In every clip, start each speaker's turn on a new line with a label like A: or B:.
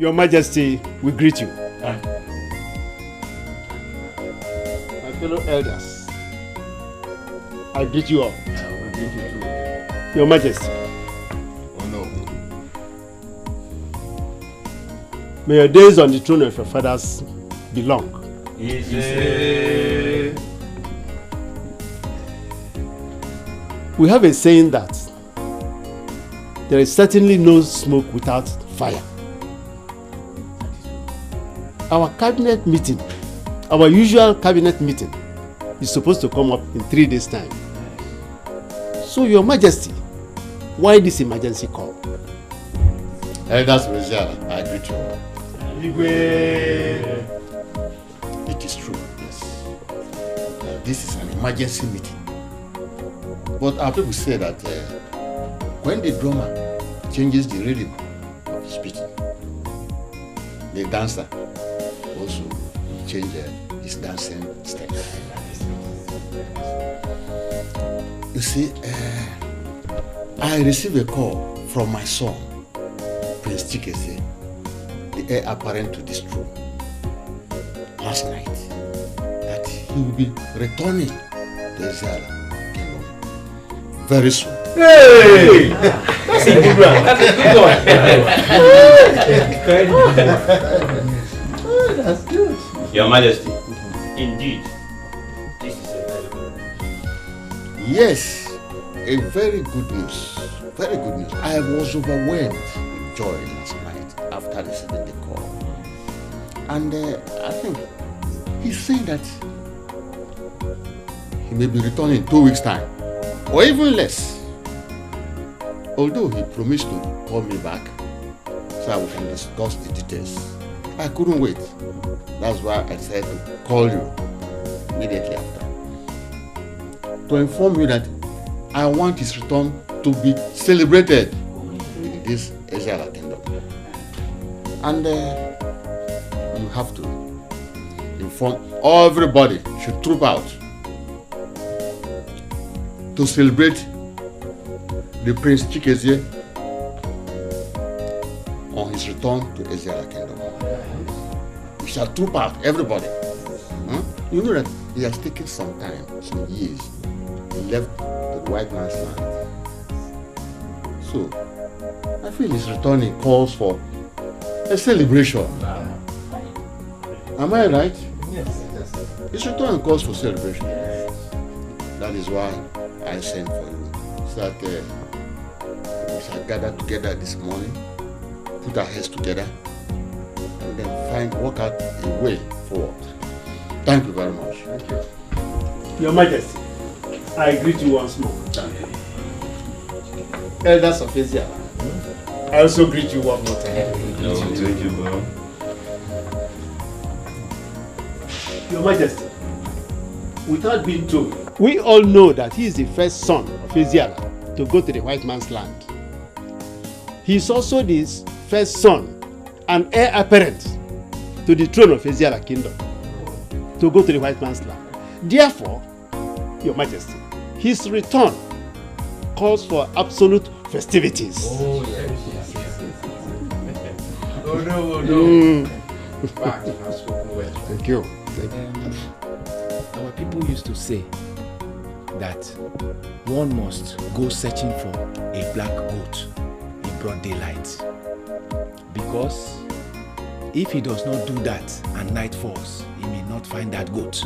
A: Your Majesty, we greet you. My fellow elders, I greet you all.
B: We greet you too.
A: Your Majesty.
B: Oh no.
A: May your days on the throne of your fathers be long.
B: Easy.
A: We have a saying that there is certainly no smoke without fire. Our cabinet meeting, our usual cabinet meeting, is supposed to come up in 3 days' time. So, Your Majesty, why this emergency call?
B: Elders Rizal, I greet you all. It is true, yes. This is an emergency meeting. But our people say that when the drummer changes the rhythm of his beating, the dancer also change his dancing steps. You see, I received a call from my son, Prince Chikese, the heir apparent to this throne, last night, that he will be returning to Israel Kingdom very soon.
C: Hey! That's a good one. That's a good one. That's good.
D: Your Majesty, indeed, this is a very good news.
B: Yes, a very good news. Very good news. I was overwhelmed with joy last night after receiving the call. And I think he's saying that he may be returning in 2 weeks' time, or even less. Although he promised to call me back so we can discuss the details. I couldn't wait. That's why I decided to call you immediately after, to inform you that I want his return to be celebrated in this Israel Kingdom. And you have to inform everybody should troop out to celebrate the Prince Chikeze on his return to Israel Kingdom. We shall troop out, everybody. You know that he has taken some time, some years. He left the white man's land. So, I feel his returning calls for a celebration. Am I right?
C: Yes.
B: His return calls for celebration. That is why I sent for you. So that we shall gather together this morning, put our heads together, and then work out a way forward. Thank you very much.
C: Thank you.
A: Your Majesty, I greet you once more.
B: Thank you.
A: Elders of Asia, I also greet you one more time.
D: No, thank you, bro.
A: Your Majesty, without being told, we all know that he is the first son of Asia to go to the white man's land. He is also the first son and heir apparent to the throne of Asia Kingdom to go to the white man's land. Therefore, Your Majesty, his return calls for absolute festivities.
C: Oh, yes. Oh, no. Fact, you have spoken well.
A: Thank you. Thank you.
E: Our people used to say that one must go searching for a black goat in broad daylight, because if he does not do that and night falls, he may not find that goat.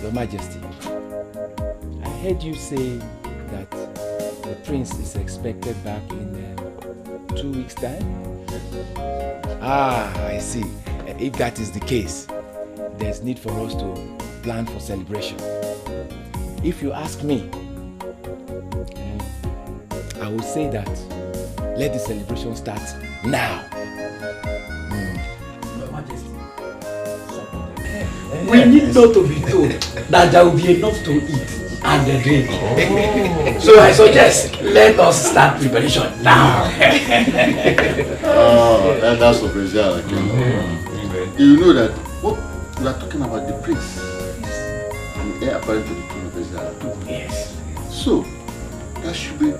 E: Your Majesty, I heard you say that the prince is expected back in 2 weeks' time. I see. If that is the case, there's need for us to plan for celebration. If you ask me, I would say that let the celebration start now.
F: Your Majesty, we need not to be told that there will be enough to eat and drink. Oh. So I suggest let us start preparation now.
B: That's of Israel. You know that what we are talking about, the prince and heir apparent to the throne of Israel.
F: Yes.
B: So there should be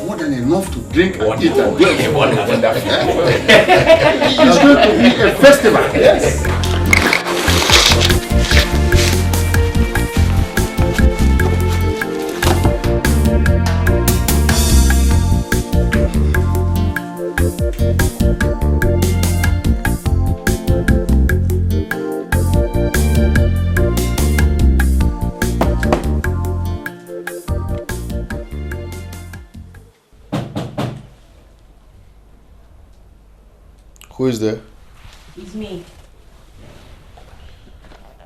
B: more than enough to drink and eat and
F: Wonderful. Wonderful.
B: It's going to be a festival. Yes.
G: Who is there?
H: It's me.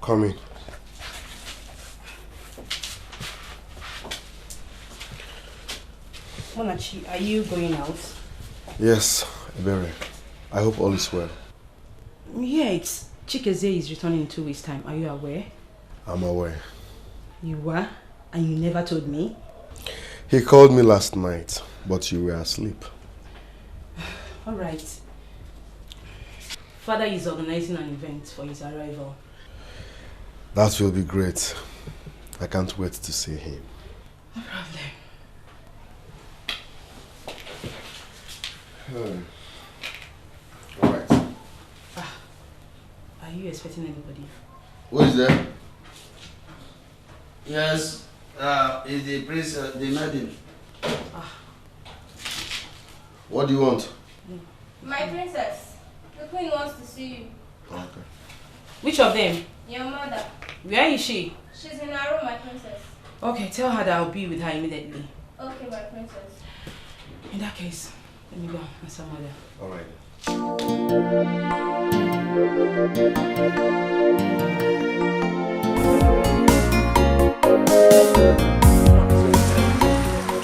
G: Come in.
H: Monachi, are you going out?
G: Yes, Ebere. I hope all is well.
H: Yeah, it's Chizzy is returning in 2 weeks' time. Are you aware?
G: I'm aware.
H: You were? And you never told me?
G: He called me last night, but you were asleep.
H: Alright. Father is organizing an event for his arrival.
G: That will be great. I can't wait to see him.
H: No problem.
B: Alright.
H: Are you expecting anybody?
B: Who is there?
I: Yes, is the prince, the maiden.
G: What do you want?
J: My princess, the queen wants to see you.
G: Okay.
H: Which of them?
J: Your mother.
H: Where is she?
J: She's in her room, my princess.
H: Okay, tell her that I'll be with her immediately.
J: Okay, my princess.
H: In that case, let me go and some mother.
G: Alright.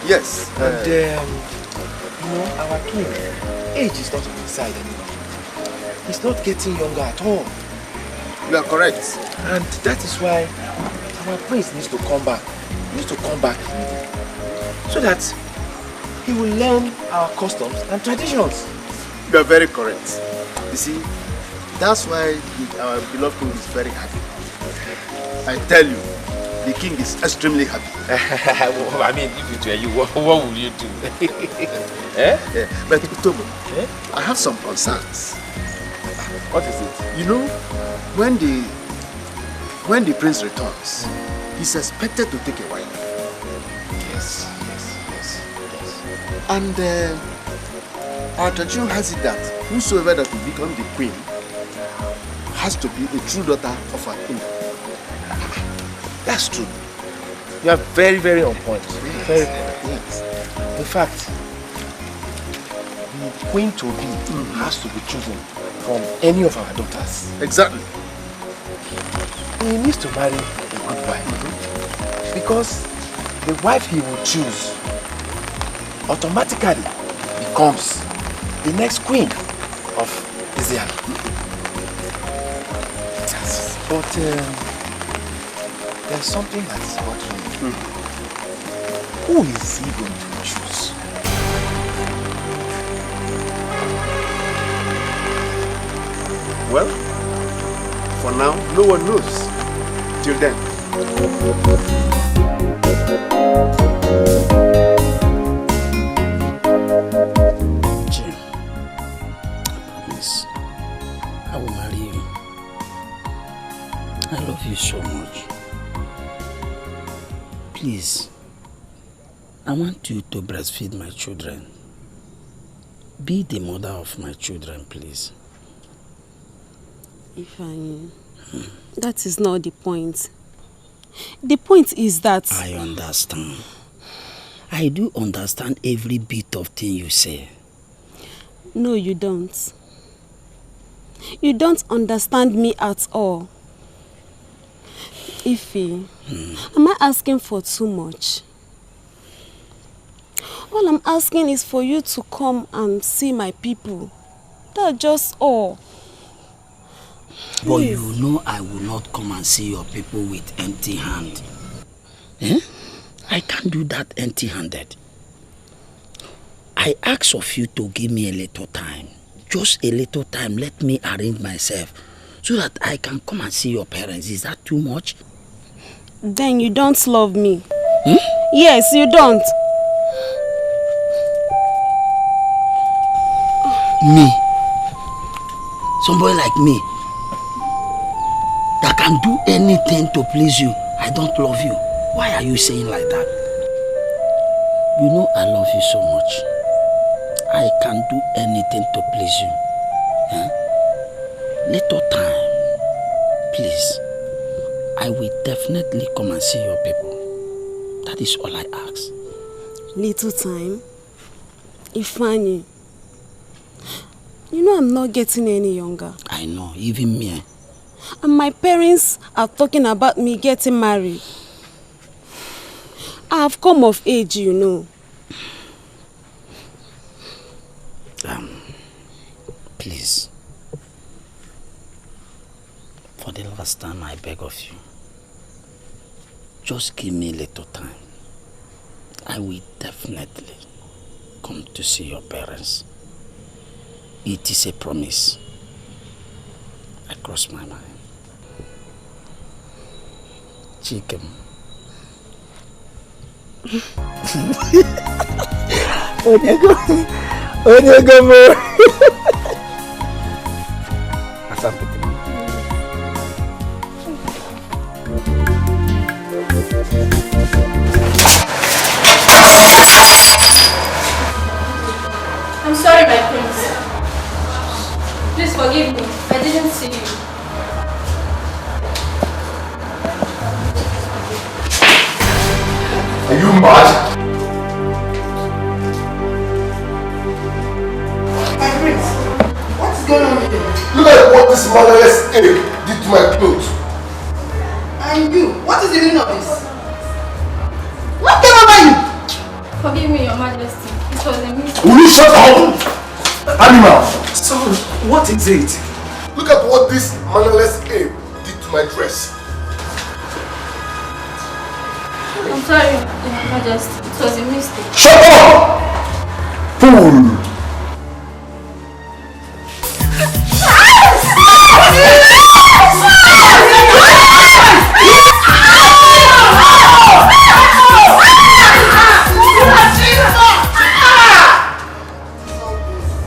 E: Yes. And you know, our king, age is not on his side anymore. He's not getting younger at all.
G: You are correct.
E: And that is why our prince needs to come back. He needs to come back so that he will learn our customs and traditions.
G: You are very correct. You see, that's why our beloved king is very happy. I tell you, the king is extremely happy.
E: I mean, if it were you, what would you do?
G: But Tomo, I have some concerns.
E: What is it?
G: You know, when the prince returns, he's expected to take a wife.
E: Yes.
G: And our tradition has it that whosoever that will become the queen has to be a true daughter of our king.
E: That's true. You are very, very on point. Very,
G: Yes.
E: in fact, the queen to be has to be chosen from any of our daughters.
G: Exactly.
E: He needs to marry a good wife. Because the wife he will choose automatically becomes the next queen of Israel. But there's something that is bothering me. Who is he going to choose?
G: Well, for now, no one knows. Till then.
F: Jim, I promise I will marry you. I love you so much. Please, I want you to breastfeed my children. Be the mother of my children, please.
K: Ifeanyi, that is not the point. The point is that...
F: I understand. I do understand every bit of thing you say.
K: No, you don't. You don't understand me at all. Ify, am I asking for too much? All I'm asking is for you to come and see my people. That's just all.
F: But you know I will not come and see your people with empty hand. Eh? I can't do that empty-handed. I ask of you to give me a little time. Just a little time. Let me arrange myself so that I can come and see your parents. Is that too much?
K: Then you don't love me. Yes, you don't.
F: Me. Somebody like me. That can do anything to please you. I don't love you. Why are you saying like that? You know I love you so much. I can do anything to please you. Huh? Little time. Please. I will definitely come and see your people. That is all I ask.
K: Little time? Ifeanyi. You know I'm not getting any younger.
F: I know, even me.
K: And my parents are talking about me getting married. I have come of age, you know.
F: Please. For the last time, I beg of you. Just give me a little time. I will definitely come to see your parents. It is a promise. I cross my mind. Chicken.
E: Onyego mo. Asante.
J: I'm sorry, my prince. Please forgive me. I didn't see you.
G: Are you mad?
I: My prince, what is going on here?
G: Look at what this motherless ape did to my clothes.
I: And you, what is the meaning of this? What came over you?
J: Forgive me, Your Majesty. It was a mistake.
G: Will you shut up? Animal!
L: Son, what is it?
G: Look at what this motherless ape did to my dress.
J: I'm sorry, Your Majesty. It was a mistake.
G: Shut up! Fool!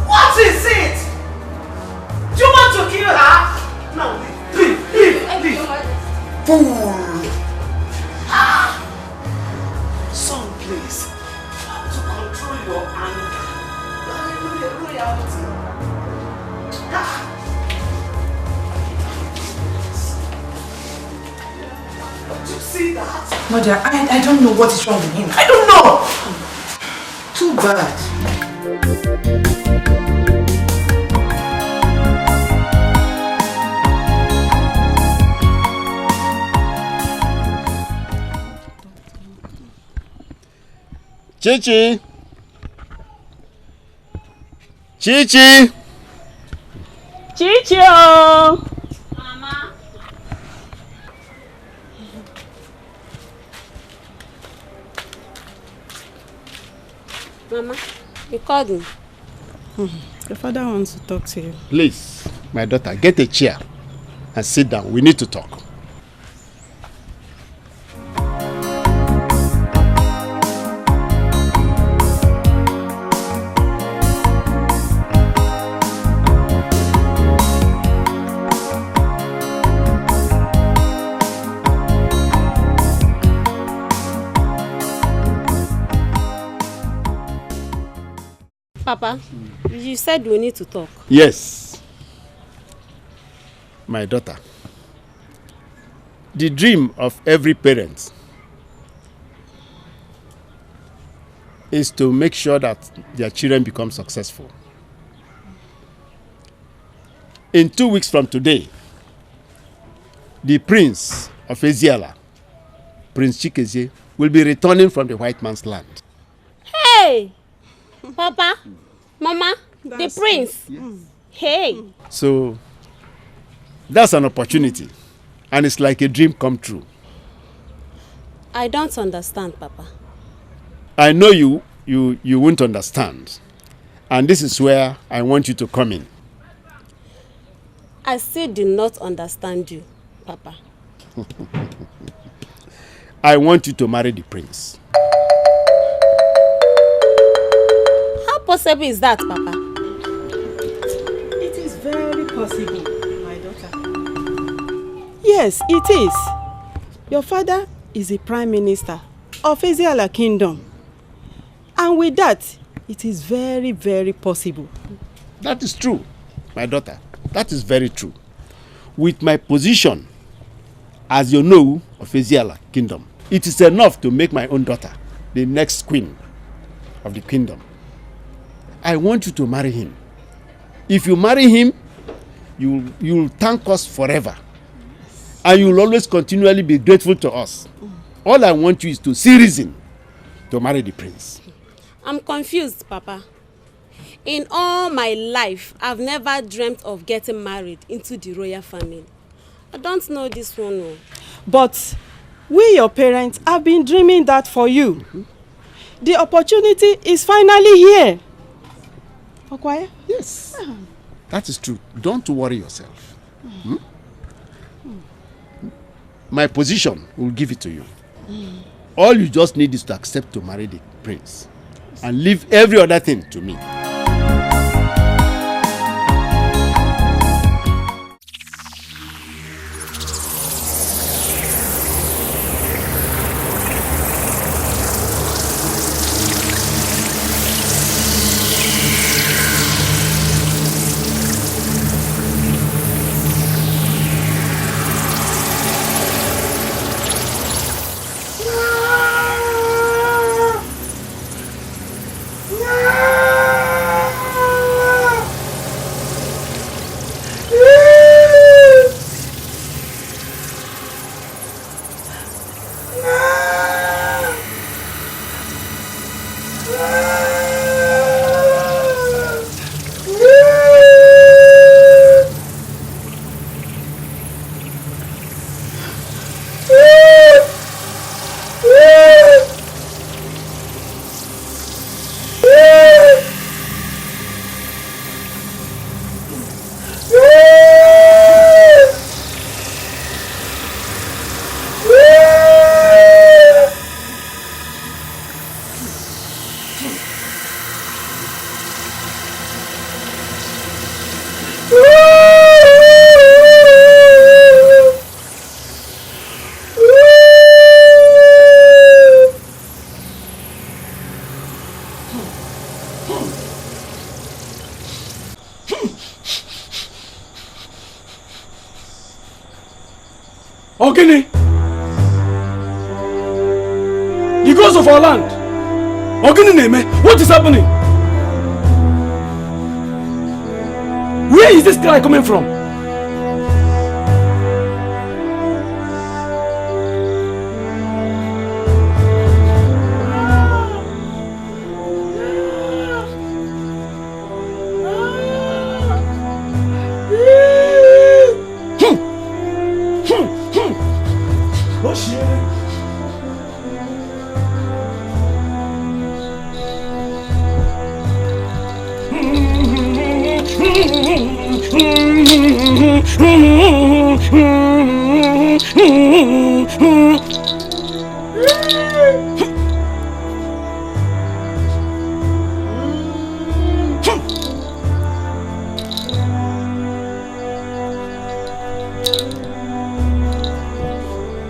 I: What is it? Do you want to kill her? No, leave.
G: Fool!
I: Son, please. To control your anger. Loyalty. Do you see that?
L: Mother, I don't know what is wrong with him. I don't know. Too bad.
A: Chichi! Chichi!
K: Chicho!
J: Mama.
K: Mama, you called me.
M: Your father wants to talk to you.
A: Please, my daughter, get a chair and sit down. We need to talk.
K: Papa, you said we need to talk.
A: Yes. My daughter, the dream of every parent is to make sure that their children become successful. In 2 weeks from today, the prince of Eziala, Prince Chikezie, will be returning from the white man's land.
K: Hey! Papa, Mama, the prince. Yes. Hey.
A: So, that's an opportunity. And it's like a dream come true.
K: I don't understand, Papa.
A: I know you won't understand. And this is where I want you to come in.
K: I still do not understand you, Papa.
A: I want you to marry the prince.
K: How possible is that, Papa?
M: possible, my daughter? Yes, it is. Your father is the Prime Minister of Eziala Kingdom. And with that, it is very, very possible.
A: That is true, my daughter. That is very true. With my position as you know of Eziala Kingdom, it is enough to make my own daughter the next queen of the kingdom. I want you to marry him. If you marry him, you'll thank us forever. And you'll always continually be grateful to us. All I want you is to see reason to marry the prince.
K: I'm confused, Papa. In all my life, I've never dreamt of getting married into the royal family. I don't know this one. No.
M: But we, your parents, have been dreaming that for you. Mm-hmm. The opportunity is finally here. Okwaya?
A: Yes. That is true. Don't worry yourself. Hmm? My position will give it to you. All you just need is to accept to marry the prince and leave every other thing to me.
N: Ogini, the gods of our land. Ogini Neme, what is happening? Where is this cry coming from?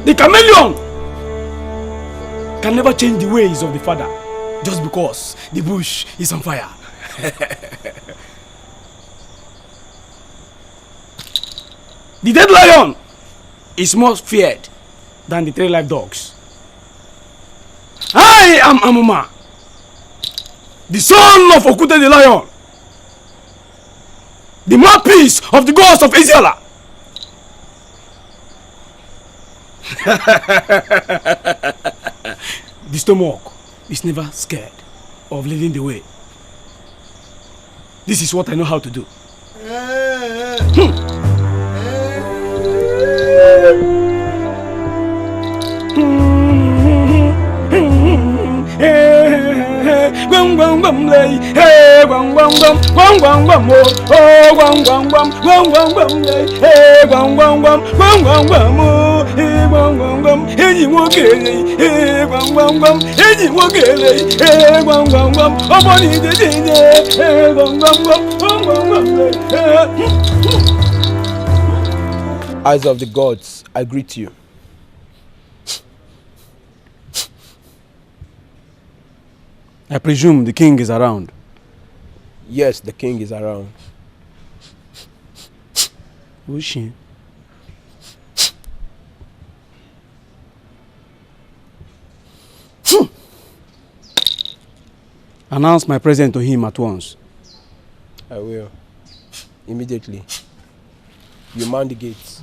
N: The chameleon can never change the ways of the father just because the bush is on fire. The dead lion is more feared than the 3 live dogs. I am Amuma, the son of Okute the lion, the mouthpiece of the gods of Eziala. The stomach is never scared of leading the way. This is what I know how to do. Gwam gwam gwam lay, hey gwam gwam gwam, gwam gwam gwam oh, gwam gwam gwam, gwam gwam gwam lay, hey gwam gwam gwam, gwam gwam gwam oh, hey gwam gwam gwam, hey wo gele, hey gwam gwam gwam, hey wo gele, hey gwam gwam gwam, oboni de de, hey gwam gwam gwam, gwam gwam gwam lay, hey. Eyes of the gods, I greet you. I presume the king is around.
E: Yes, the king is around.
N: Who is she? Announce my presence to him at once.
E: I will. Immediately. You man the gates.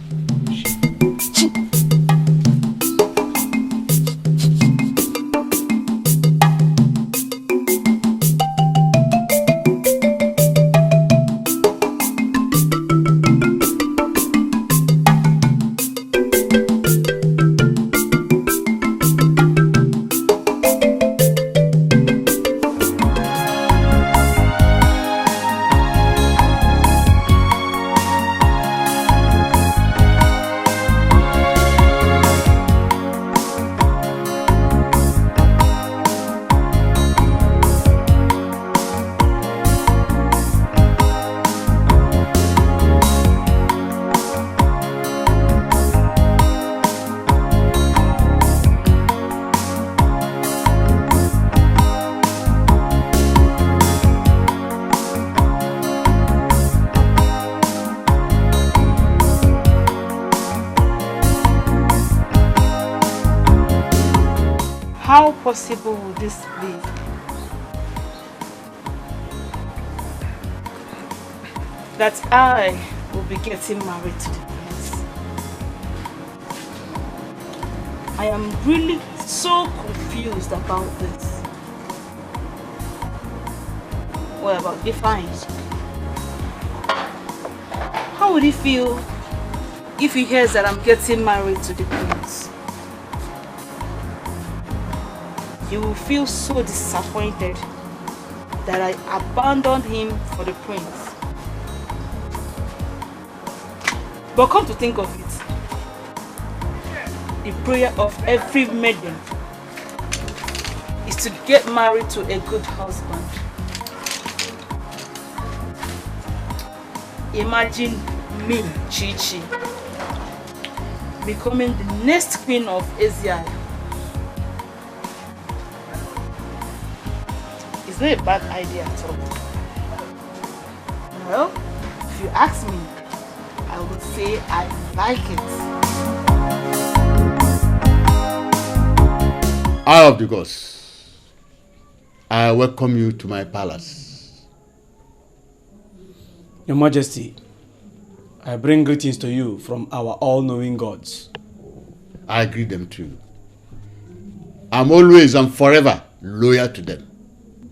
H: How possible would this be? That I will be getting married to the prince. I am really so confused about this. What about Define? How would he feel if he hears that I'm getting married to the prince? He will feel so disappointed that I abandoned him for the prince. But come to think of it, the prayer of every maiden is to get married to a good husband. Imagine me, Chichi, becoming the next queen of Asia. It's not a bad idea at all. Well, if you ask me, I would say I like it.
B: Eye of the gods, I welcome you to my palace.
N: Your Majesty, I bring greetings to you from our all-knowing gods.
B: I greet them too. I'm always and forever loyal to them.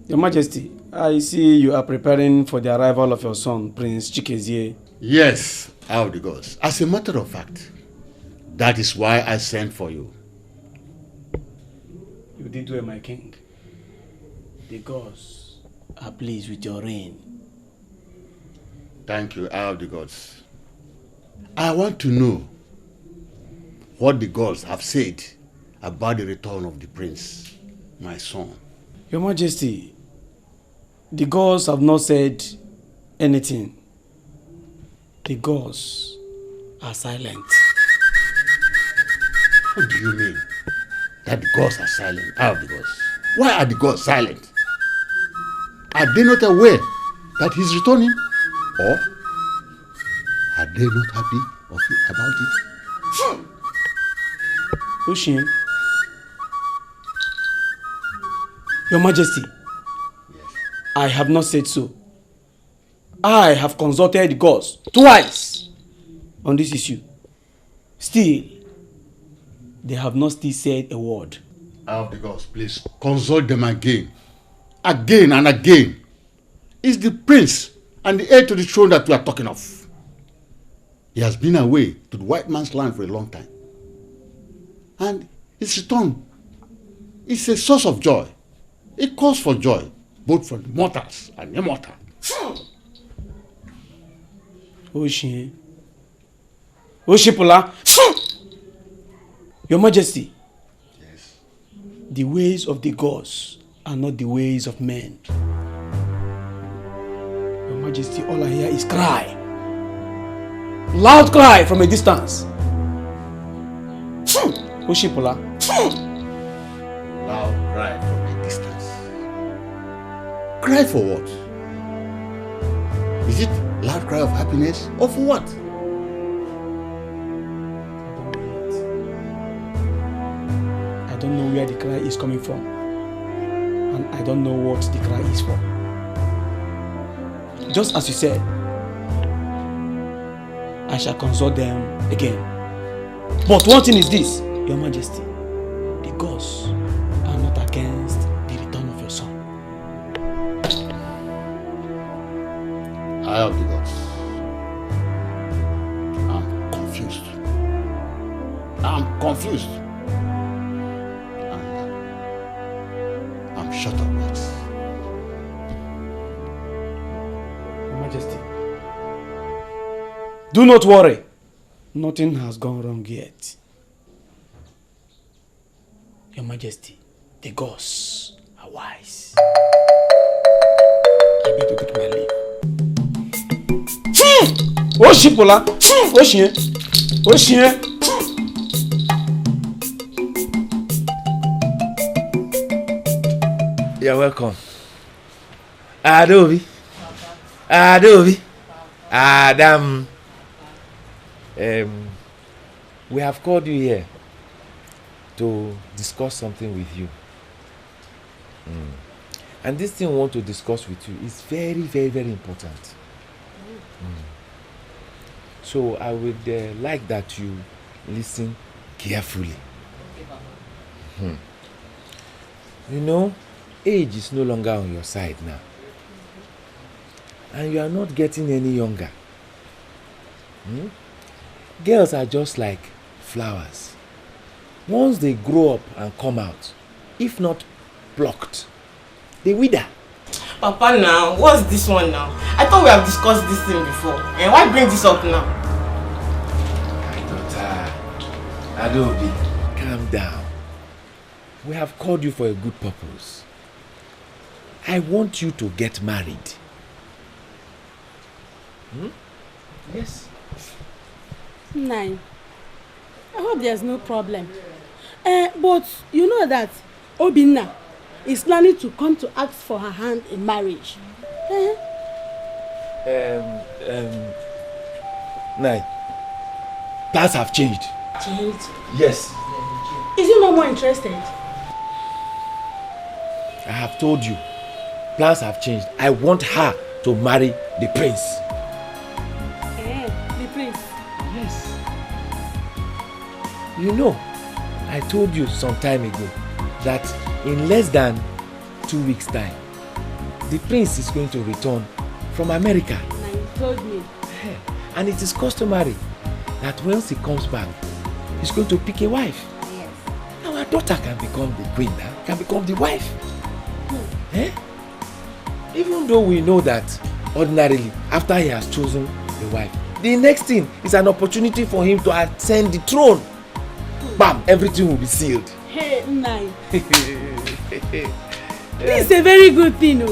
N: Your Majesty, I see you are preparing for the arrival of your son, Prince Chikezie.
B: Yes, Eye of the gods. As a matter of fact, that is why I sent for you.
N: You did well, my king. The gods are pleased with your reign.
B: Thank you, Eye of the gods. I want to know what the gods have said about the return of the prince, my son.
N: Your Majesty, the gods have not said anything. The gods are silent.
B: What do you mean? That the gods are silent? Eye of the gods. Why are the gods silent? Are they not aware that he's returning? Or are they not happy about it?
N: Ushin, Your Majesty, yes. I have not said so. I have consulted the gods twice on this issue. Still, they have not still said a word.
B: Eye of the gods, please consult them again. Again and again. It's the prince and the heir to the throne that we are talking of. He has been away to the white man's land for a long time. And his return is a source of joy. A cause for joy, both for the mortals and immortal.
N: Oshipula. Your Majesty.
B: Yes.
N: The ways of the gods are not the ways of men. Your Majesty, all I hear is cry. Loud cry from a distance. Oshipula.
B: Loud cry from a distance. Cry for what? Is it loud cry of happiness or for what?
N: I don't know where the cry is coming from. And I don't know what the cry is for. Just as you said, I shall consult them again. But one thing is this, Your Majesty, the gods are not against the return of your son.
B: I of the gods. I'm confused. I'm confused. And I'm short of words.
N: Your Majesty, do not worry. Nothing has gone wrong yet. Your Majesty, the gods are wise. I better take my leave. Oshipola! Oshie! Oshie!
E: You're welcome. Adobe. Adam. We have called you here to discuss something with you. And this thing we want to discuss with you is very, very, very important. So I would like that you listen carefully. You know, age is no longer on your side now. And you are not getting any younger. Girls are just like flowers. Once they grow up and come out, if not plucked, they wither.
L: Papa, now, what's this one now? I thought we have discussed this thing before. And why bring this up now?
E: My daughter, Adobe, calm down. We have called you for a good purpose. I want you to get married. Yes.
K: Nine. I hope there's no problem. But you know that Obinna is planning to come to ask for her hand in marriage.
E: Nine. Plans have changed.
K: Changed?
E: Yes.
K: Is he no more interested?
E: I have told you. Plans have changed. I want her to marry the prince.
K: The prince?
E: Yes. You know, I told you some time ago that in less than 2 weeks' time, the prince is going to return from America.
K: Now you told me.
E: And it is customary that once he comes back, he's going to pick a wife.
K: Yes.
E: Our daughter can become the queen now, can become the wife. Even though we know that ordinarily, after he has chosen the wife, the next thing is an opportunity for him to ascend the throne. Bam! Everything will be sealed.
K: Hey, Nai. This is a very good thing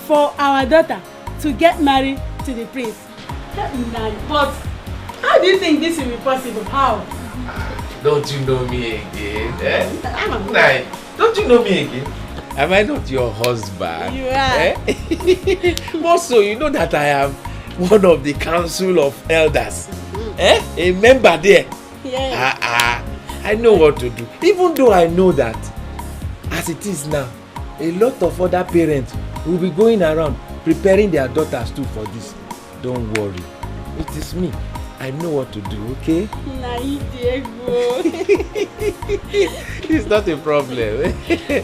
K: for our daughter to get married to the prince. Nai, but how do you think this will be possible? How?
E: Don't you know me again? Nai, don't you know me again? Am I not your husband?
K: You are.
E: Also, you know that I am one of the council of elders. A member there.
K: Yeah.
E: I know what to do. Even though I know that, as it is now, a lot of other parents will be going around preparing their daughters too for this. Don't worry. It is me. I know what to do, okay?
K: Diego.
E: It's not a problem.
I: Yeah.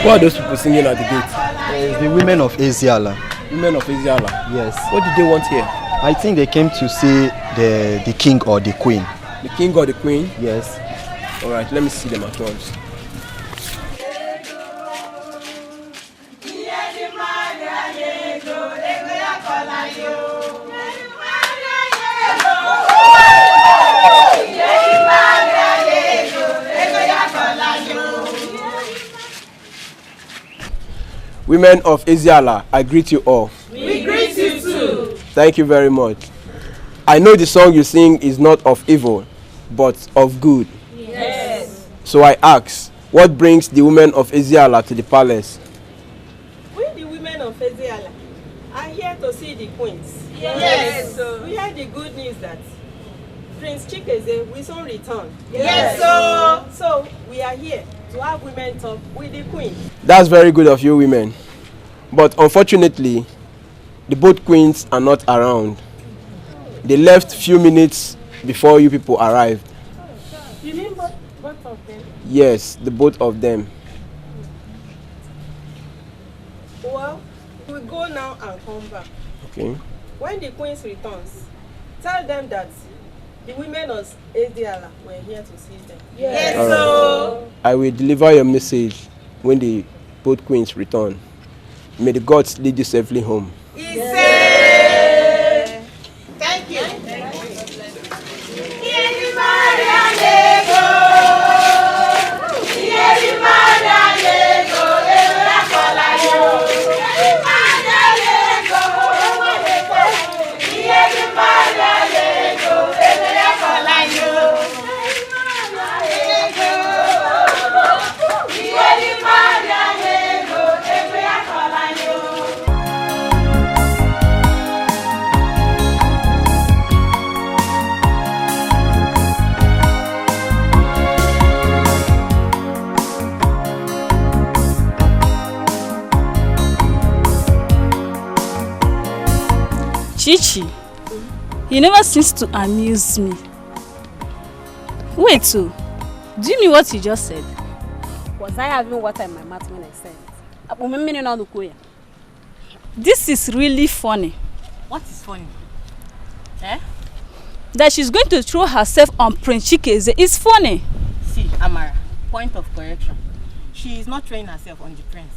N: Who are those people singing at the gate?
O: It's the women of Eziala.
N: Women of Eziala?
O: Yes.
N: What did they want here?
O: I think they came to see the king or the queen.
N: The king or the queen?
O: Yes.
N: Alright, let me see them at once. Women of Eziala, I greet you all.
I: We greet you too.
N: Thank you very much. I know the song you sing is not of evil, but of good.
I: Yes.
N: So I ask, what brings the women of Eziala to the palace?
M: We, the women of Eziala, are here to see the queens.
I: Yes.
M: So we heard the good news that Prince Chikeze will soon return.
I: Yes.
M: So we are here to have women talk with the queen.
N: That's very good of you women. But unfortunately, the both queens are not around. They left few minutes before you people arrived.
M: You mean both of them?
N: Yes, the both of them.
M: Well, we go now and come back.
N: Okay.
M: When the queen returns, tell them that the women of Eziala were here to see them.
I: Yes.
N: Right. I will deliver your message when the both queens return. May the gods lead you safely home.
I: Thank you.
P: Chichi, he never seems to amuse me. Wait, so, do you mean what you just said?
K: Was I having water in my mouth when I said it?
P: This is really funny.
L: What is funny? Eh?
P: That she's going to throw herself on Prince Chikeze is funny.
L: See, Amara, point of correction. She is not throwing herself on the prince.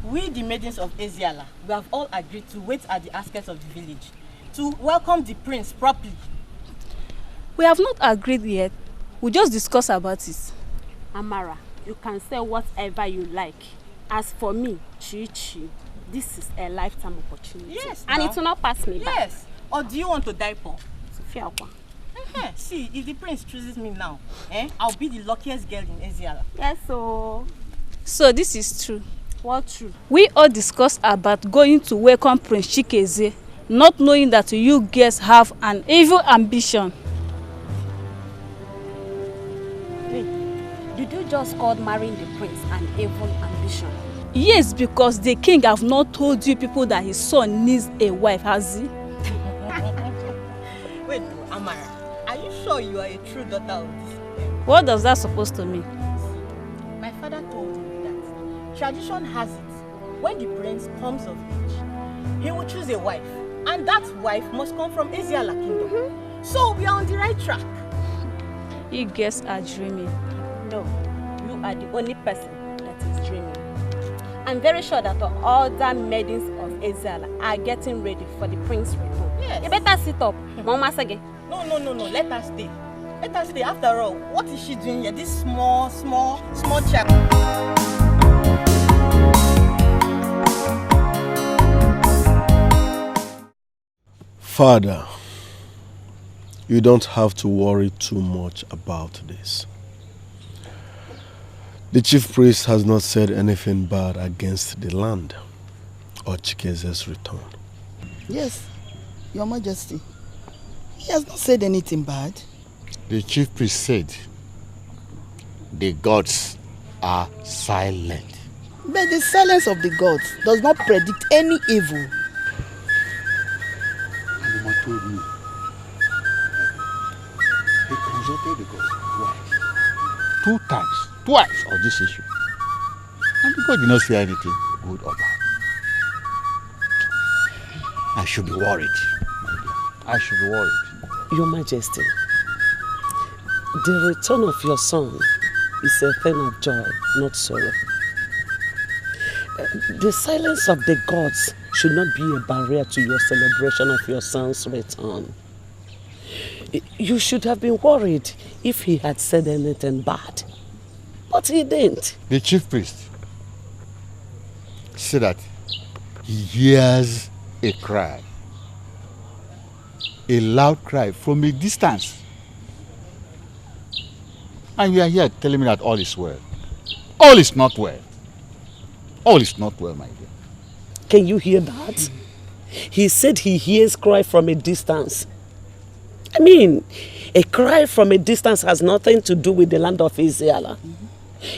L: We, the maidens of Eziala, we have all agreed to wait at the outskirts of the village to welcome the prince properly.
P: We have not agreed yet. We'll just discuss about it.
K: Amara, you can say whatever you like. As for me, Chichi, this is a lifetime opportunity.
L: Yes,
K: and it will not pass me by.
L: Yes. Or do you want to die poor?
K: See,
L: if the prince chooses me now, I'll be the luckiest girl in Eziala.
K: Yes, so
P: this is true.
K: What true?
P: We all discussed about going to welcome Prince Chikeze, not knowing that you girls have an evil ambition.
K: Wait, did you just call marrying the prince an evil ambition?
P: Yes, because the king have not told you people that his son needs a wife, has he?
L: Wait, Amara, are you sure you are a true daughter of this?
P: What does that supposed to mean?
L: My father told me that tradition has it, when the prince comes of age, he will choose a wife, and that wife must come from Eziala kingdom. So we are on the right track.
P: You guys are dreaming.
K: No, you are the only person that is dreaming. I'm very sure that the other maidens of Eziala are getting ready for the prince's return.
L: Yes.
K: You better sit up, Mama Sage.
L: No, let her stay. Let her stay. After all, what is she doing here? This small child.
A: Father, you don't have to worry too much about this. The chief priest has not said anything bad against the land or Chikeze's return.
F: Yes, Your Majesty. He has not said anything bad.
B: The chief priest said the gods are silent.
F: But the silence of the gods does not predict any evil.
B: Mama told me he consulted the gods twice on this issue. And God did not say anything good or bad. I should be worried, my dear. I should be worried.
Q: Your Majesty, the return of your son is a thing of joy, not sorrow. The silence of the gods should not be a barrier to your celebration of your son's return. You should have been worried if he had said anything bad, but he didn't.
B: The chief priest said that he hears a cry, a loud cry from a distance. And you are here telling me that all is well. All is not well. All is not well, my dear.
Q: Can you hear that? He said he hears cry from a distance. I mean, a cry from a distance has nothing to do with the land of Israel.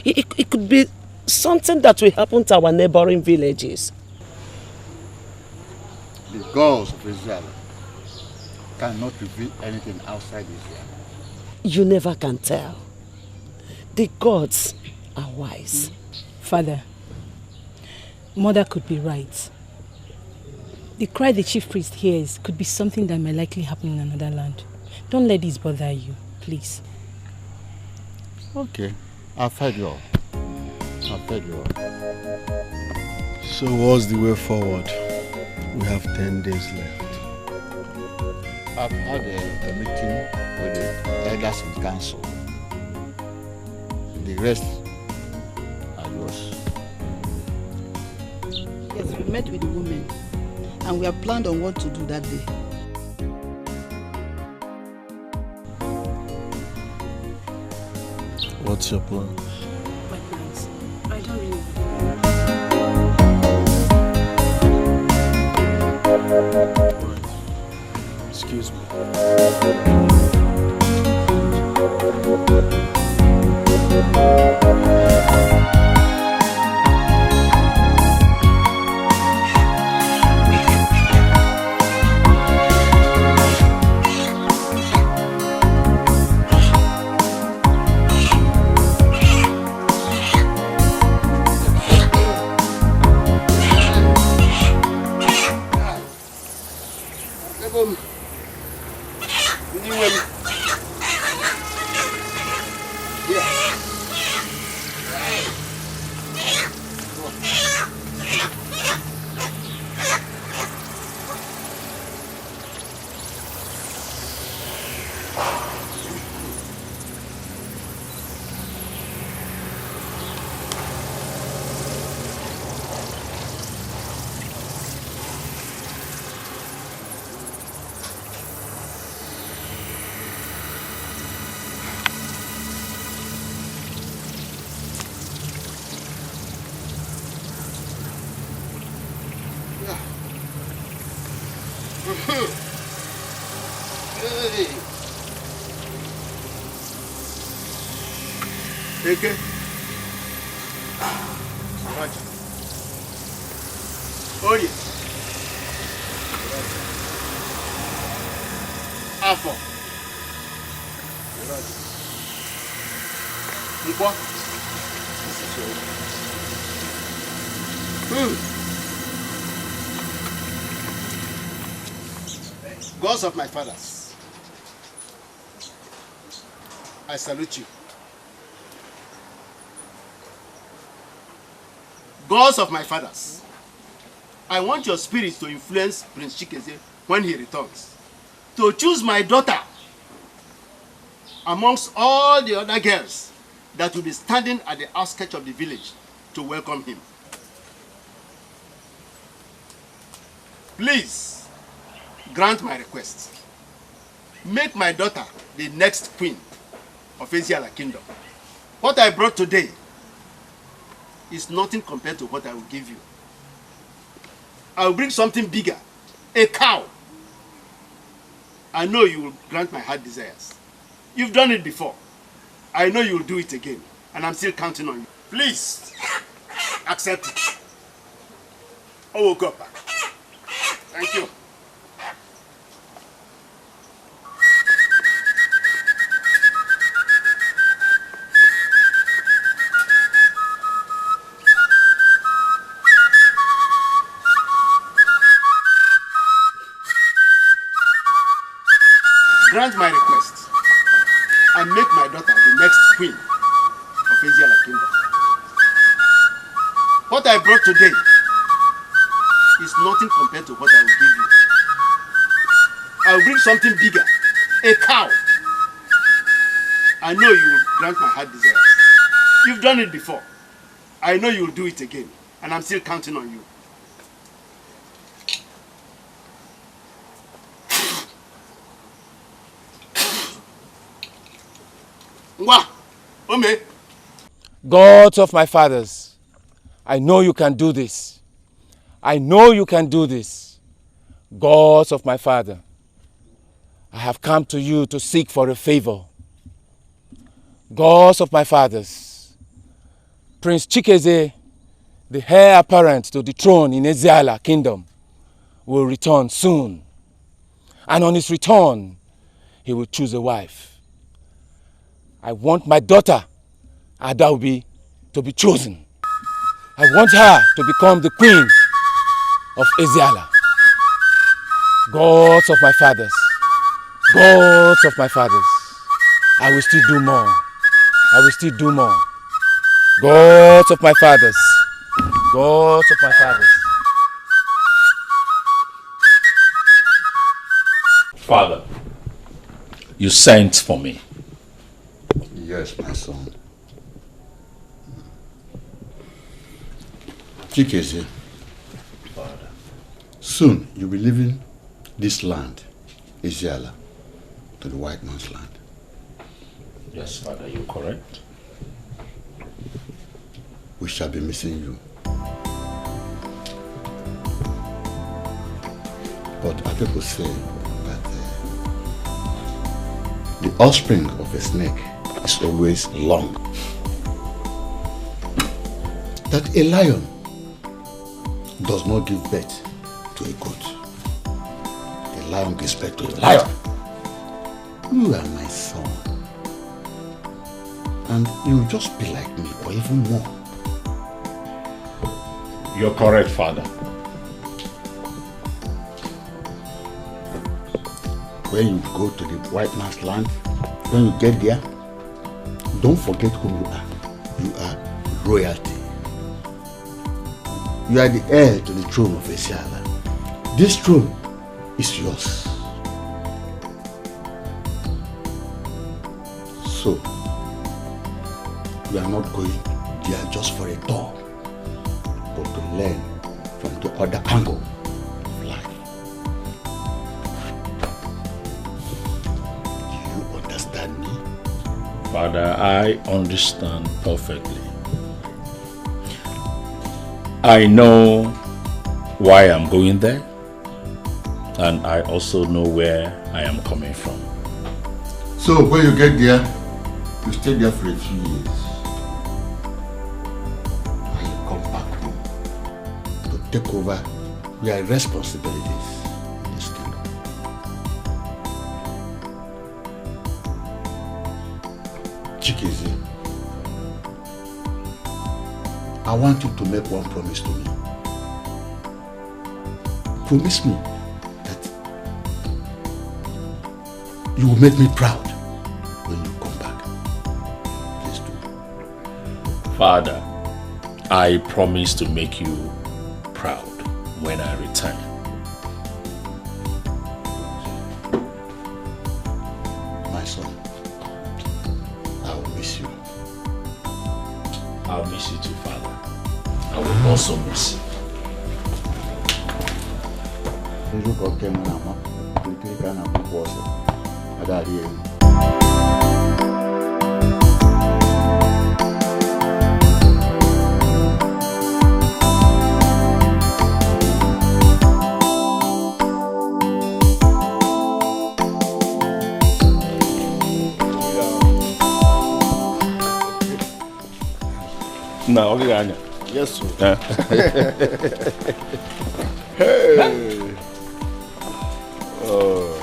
Q: It could be something that will happen to our neighboring villages.
B: The gods of Israel cannot reveal anything outside Israel.
Q: You never can tell. The gods are wise.
R: Father, Mother could be right. The cry the chief priest hears could be something that may likely happen in another land. Don't let this bother you, please.
B: Okay, I've heard you all. I've heard you all.
A: So what's the way forward? We have 10 days left.
B: I've had a meeting with the elders in council. The rest are yours.
S: Yes, we met with the women and we have planned on what to do that day.
A: What's your plan?
K: My plans? I don't really.
A: Excuse me.
G: Eke. Roger. Oye. Afọ. Roger. Nkwo. Gods of my fathers, I salute you. Gods of my fathers, I want your spirit to influence Prince Chikeze when he returns, to choose my daughter amongst all the other girls that will be standing at the outskirts of the village to welcome him. Please grant my request. Make my daughter the next queen of Isiala Kingdom. What I brought today is nothing compared to what I will give you. I will bring something bigger, a cow. I know you will grant my heart desires. You've done it before. I know you will do it again, and I'm still counting on you. Please, accept it. Oh, God. Thank you. grant my request and make my daughter the next queen of Eziala Kingdom. What I brought today is nothing compared to what I will give you. I will bring something bigger, a cow. I know you will grant my heart desires. You've done it before. I know you will do it again, and I'm still counting on you. Ngwa, Ome.
E: God of my fathers, I know you can do this. I know you can do this. God of my father, I have come to you to seek for a favor. God of my fathers, Prince Chizzy, the heir apparent to the throne in Eziala Kingdom, will return soon. And on his return, he will choose a wife. I want my daughter, Adaobi, to be chosen. I want her to become the queen of Eziala. Gods of my fathers, gods of my fathers, I will still do more. I will still do more. Gods of my fathers, gods of my fathers.
T: Father, you sent for me.
B: Yes, my son. Chizzy, soon you'll be leaving this land, Eziala, to the white man's land.
T: Yes, Father, you're correct.
B: We shall be missing you. But our people say that the offspring of a snake is always long. That a lion does not give birth to a goat. A lion gives birth to a lion. You are my son. And you'll just be like me, or even more.
T: You're correct, Father.
B: When you go to the white man's land, when you get there, don't forget who you are. You are royalty. You are the heir to the throne of Eziala. This throne is yours. So, we are not going there just for a tour, but to learn from the other angle of life. Do you understand me?
T: Father, I understand perfectly. I know why I'm going there, and I also know where I am coming from.
B: So when you get there, you stay there for a few years. And you come back home to take over your responsibilities in this kingdom. Chizzy, I want you to make one promise to me. Promise me that you will make me proud when you come back. Please do.
T: Father, I promise to make you proud when I return.
B: My son, I will miss you.
T: I'll miss you too, Father. I will also miss you. No, okay,
B: yes, sir.
T: Hey.
B: Oh.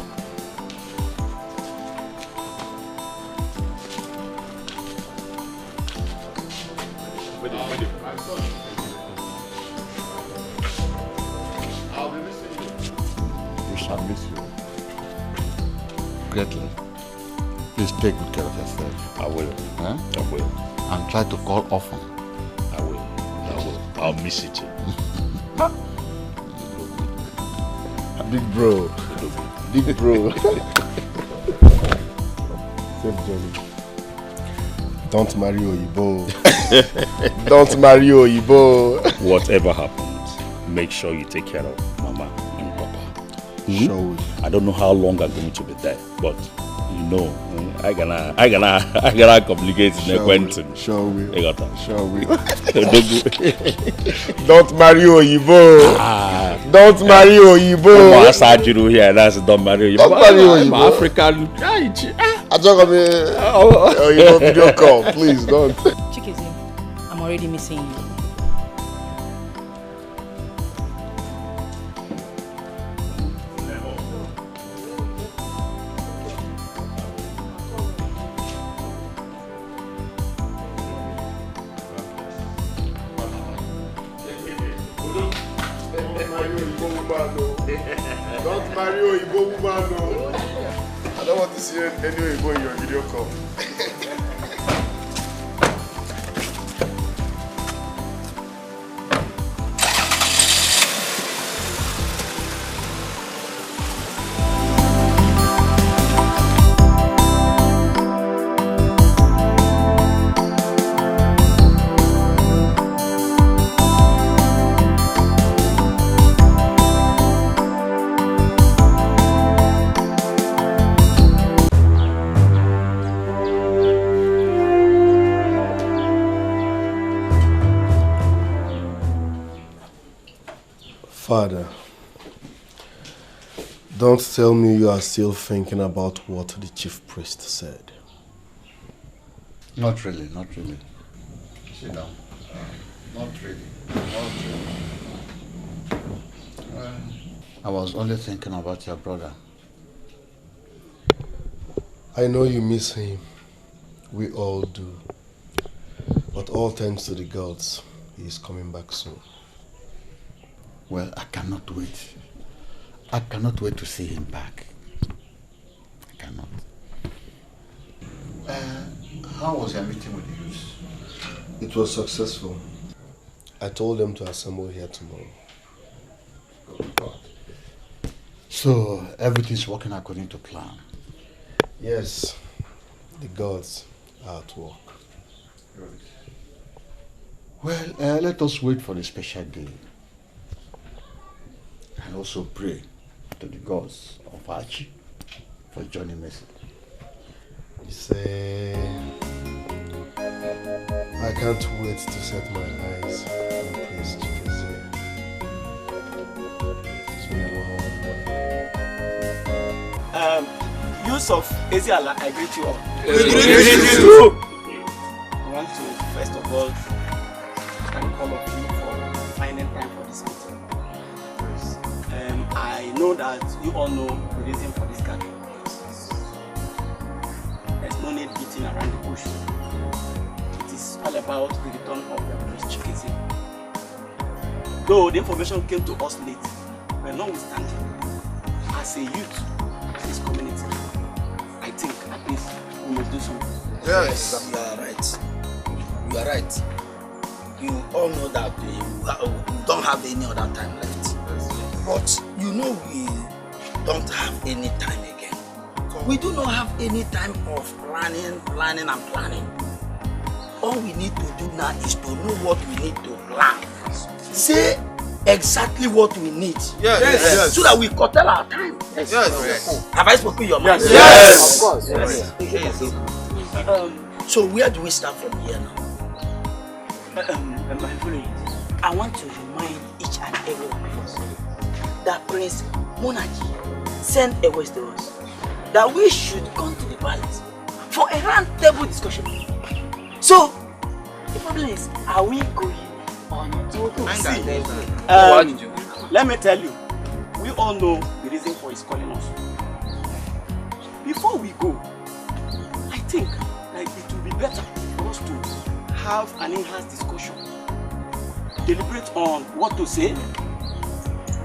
B: secretly, please take good care of yourself.
T: I will.
B: Huh?
T: I will.
B: And try to call often.
T: I will. I'll miss you too.
B: Big bro. Big bro.
U: Safe journey. Don't marry Oyibo. Don't marry Oyibo.
T: Whatever happens, make sure you take care of Mama and Papa.
U: Sure.
T: I don't know how long I'm going to be there, but you know, I gonna complicate the Quentin.
U: Sure will.
T: I got that.
U: Sure will. Don't marry Oyibo. Don't marry Oyibo.
T: Here, that's don't marry
U: Don't marry Oyibo.
T: I'm African.
U: I talk about Oyibo video call. Please don't.
R: Chizzy, I'm already missing you.
U: Don't marry Oyibo woman, no. I don't want to see any Oyibo in your video call. Father, don't tell me you are still thinking about what the chief priest said.
B: Not really, not really. Sit down. Not really, not really. I was only thinking about your brother.
U: I know you miss him. We all do. But all thanks to the gods, he is coming back soon.
B: Well, I cannot wait. I cannot wait to see him back. I cannot. How was your meeting with the youth?
U: It was successful. I told them to assemble here tomorrow.
B: So, everything's working according to plan?
U: Yes. The gods are at work.
B: Good. Well, let us wait for the special day. And also pray to the gods of Archie for Johnny Mercy.
U: You say, I can't wait to set my eyes on Prince Chizzy. It's been a long
I: while. Use of Eziala, I greet you all.
U: We greet you too.
I: I want to first of all thank all of you for finding time for this meeting. I know that you all know the reason for this gathering. There's no need beating around the bush. It is all about the return of the Prince Chizzy. Though the information came to us late, but notwithstanding, as a youth of this community, I think at least we must do something.
F: Yes, you are right. You are right. You all know that we don't have any other time left. But you know we don't have any time again. We do not have any time of planning. All we need to do now is to know what we need to plan. Say exactly what we need.
I: Yes.
F: So that we curtail our time.
I: Yes.
F: Have I spoken your mind?
I: Yes.
F: Of course. Yes. So where do we start from here now?
I: I want to remind each and every one of us that Prince Monarchy sent a voice to us that we should come to the palace for a round table discussion. So, the problem is, are we going or not? See, let me tell you, we all know the reason for his calling us. Before we go, I think that it will be better for us to have an in-house discussion, deliberate on what to say,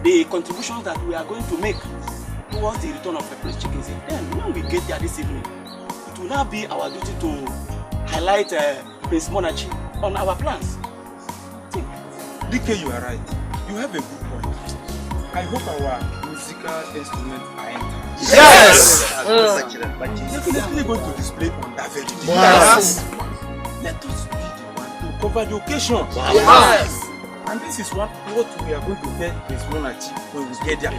I: the contributions that we are going to make,
D: towards the return of the Prince Chickenzy. Then when we get there this evening, it will now be our duty to highlight Prince Monachi on our plans.
V: DK, you are right. You have a good point. I hope our musical instruments are entering.
D: Yes!
V: Definitely going to display on that very day.
D: Yes!
V: Let us be the one to cover the occasion.
D: Yes!
V: And this is what we are going to tell Prince Monachi when we get there.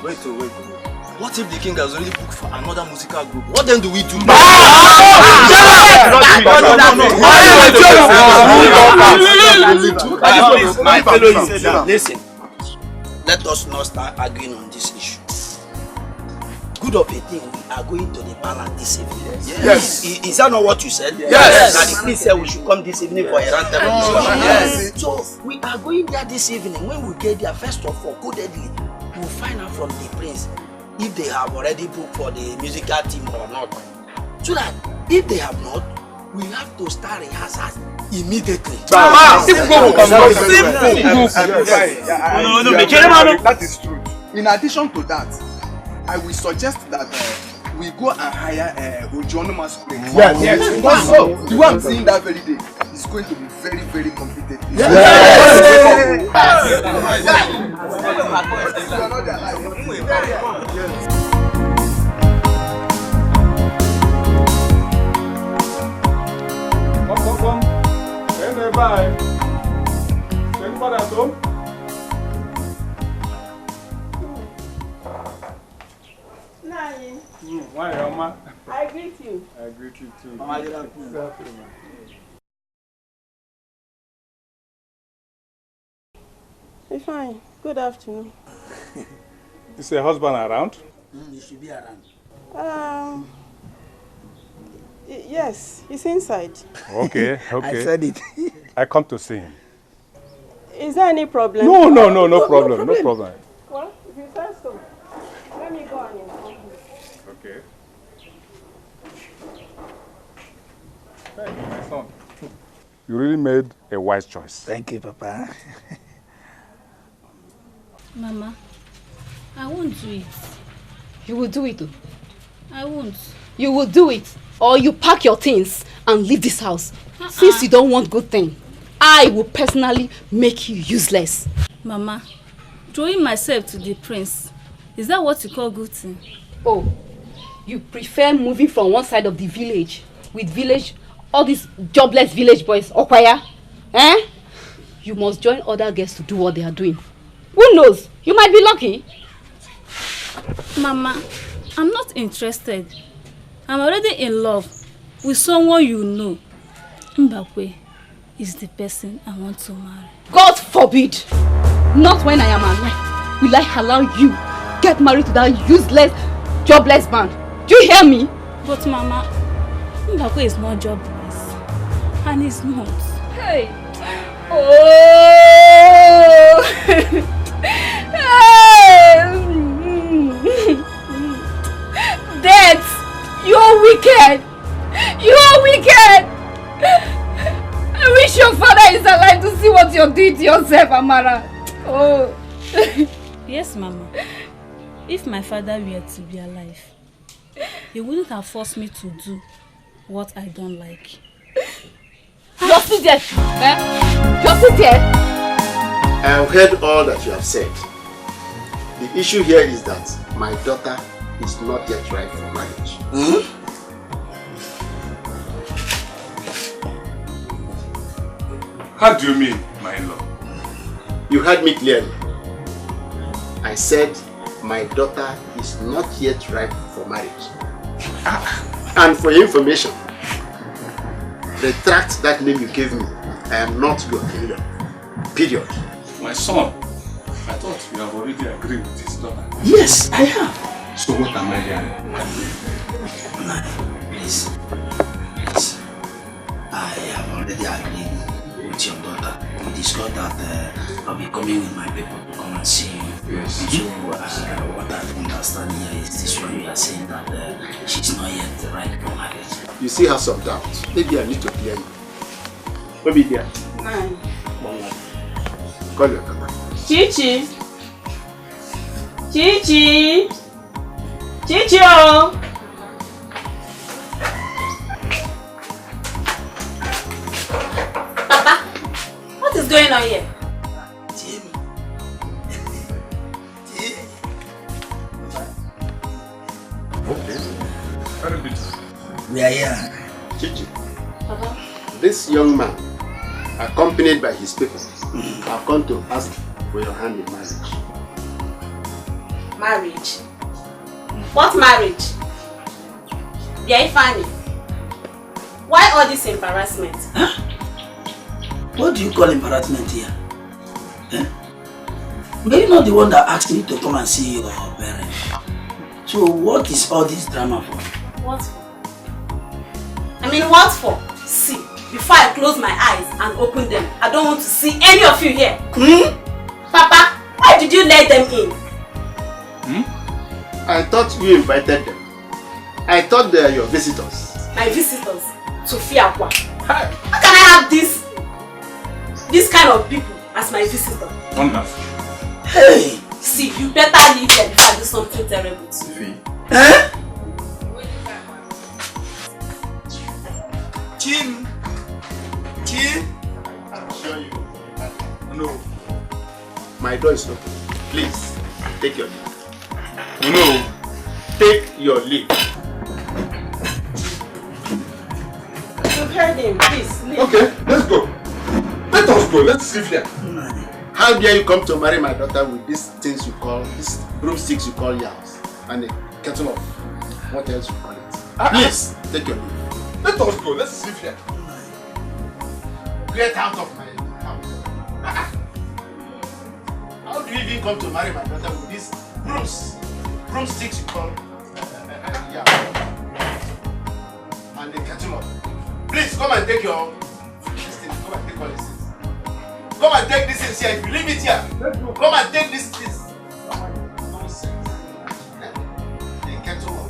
D: Wait. What if the king has only booked for another musical group? What then do we do? My fellow, listen. Let us not start arguing on this issue. Good of a thing, we are going to the palace this evening.
V: Yes.
D: Is that not what you said?
V: Yes.
D: That the priest said we should come this evening for a round table discussion. Yes. So we are going there this evening. When we get there, first of all, codedly, we will find out from the prince if they have already booked for the musical team or not. So that if they have not, we have to start rehearsals immediately.
V: That is true. In addition to that, I will suggest that we go and hire Ojono Masquerade. Yes. Also, the one I'm seeing that very day is going to be very, very competent.
N: Anybody at home? Why, Mama?
M: I greet you.
N: I greet you too.
M: Mama, Hey, fine. Good afternoon.
N: Is your husband around?
D: He should be around.
M: Yes, he's inside.
N: Okay.
M: I said
N: it. I come to see him.
M: Is there any problem?
N: No problem. No problem.
M: Well, if you say so, let me go and inform you.
N: Okay. Hey, my son. You really made a wise choice.
F: Thank you, Papa.
P: Mama, I won't do it.
W: You will do it.
P: I won't.
W: You will do it, or you pack your things and leave this house. Since you don't want good thing, I will personally make you useless.
P: Mama, throwing myself to the prince, is that what you call good thing?
W: Oh, you prefer moving from one side of the village with all these jobless village boys, Okwaya? You must join other girls to do what they are doing. Who knows? You might be lucky.
P: Mama, I'm not interested. I'm already in love with someone you know. Mbakwe is the person I want to marry.
W: God forbid! Not when I am alive will I allow you get married to that useless, jobless man. Do you hear me?
P: But Mama, Mbakwe is not jobless. And he's not.
W: Hey! Oh! Death! You're wicked! You're wicked! I wish your father is alive to see what you're doing to yourself, Amara. Oh.
P: Yes, Mama. If my father were to be alive, he wouldn't have forced me to do what I don't like.
W: You're still there. You're still there.
G: I have heard all that you have said. The issue here is that my daughter is not yet ripe for marriage.
N: How do you mean, my in-law?
G: You heard me clearly. I said my daughter is not yet ripe for marriage. And for your information, retract that name you gave me. I am not your in-law. Period.
N: My son, I thought you have already agreed with his daughter.
G: Yes, I have.
N: So what am I hearing?
D: Please. I have already agreed with your daughter. We discussed that I'll be coming with my people to come and see you.
N: Yes.
D: So what I understand here is this one you are saying that she's not yet ripe for marriage.
G: You still have some doubts. Maybe I need to clear you. Maybe there.
W: 9.
G: Call your daughter.
W: Chichi.
M: Chichi! Chichi-o!
K: Papa, what is going on here?
G: Okay. Very beautiful.
D: We are here.
G: Chichi. This young man, accompanied by his people, have come to ask for your hand in marriage.
K: Marriage? What marriage? Funny. Why all this embarrassment?
D: Huh? What do you call embarrassment here? Eh? Were you not the one that asked me to come and see your parents? So what is all this drama for?
K: What for? I mean, what for? See, before I close my eyes and open them, I don't want to see any of you here. Papa, why did you let them in?
G: I thought you invited them. I thought they are your visitors.
K: My visitors? To Fiakwa. How can I have this kind of people as my visitor?
T: Wonderful.
D: Hey!
K: See, you better leave them before I do something terrible to you.
D: Eh?
G: Chim? I'm sure you. No. My door is open. Please, take your leave. No. Take your leave.
M: You've heard him. Please, leave.
G: Okay, let's go. Let us go. Let's live here. How dare you come to marry my daughter with these things you call, these broomsticks you call yours, and a kettle of what else you call it? Please, take your leave. Let us go. Let's live here. Get out of my house. How do you even come to marry my daughter with these broomsticks you call and a kettle of? Please come and take your this thing. Come and take all these things. Come and take this things here. If you leave it here, come and take this things. Nonsense. The kettle of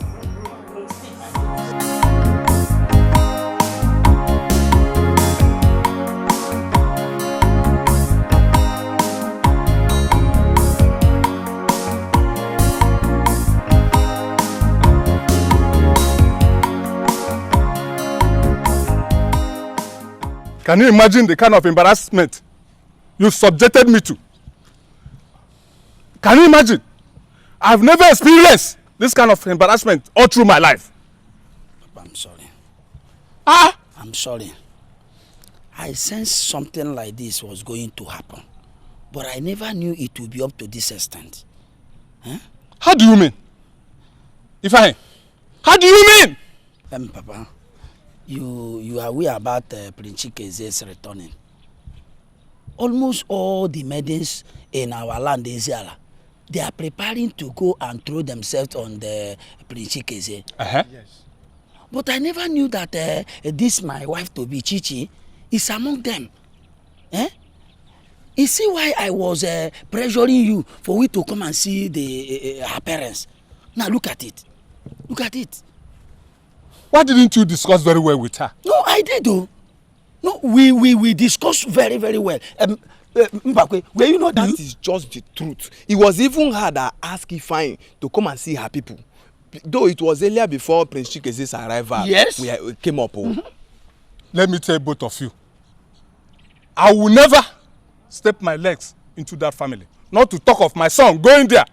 C: Can you imagine the kind of embarrassment you subjected me to? Can you imagine? I've never experienced this kind of embarrassment all through my life.
D: Papa, I'm sorry.
F: I'm sorry. I sensed something like this was going to happen, but I never knew it would be up to this extent. Huh?
C: How do you mean? Ifeanyi, how do you mean?
F: Papa, you are aware about Prince Chikeze's returning. Almost all the maidens in our land, Eziala, they are preparing to go and throw themselves on the Prince Chikeze.
C: Yes.
F: But I never knew that this my wife to be Chichi is among them. You see why I was pressuring you for we to come and see her parents. Now look at it. Look at it.
C: Why didn't you discuss very well with her?
F: No, I did though. No, we discussed very, very well. Mbakwe, were you not
O: That is just the truth. It was even her that asked Ifeanyi to come and see her people. Though it was earlier before Prince Chikeze's arrival.
F: Yes.
O: We came up.
C: Let me tell both of you. I will never step my legs into that family. Not to talk of my son going there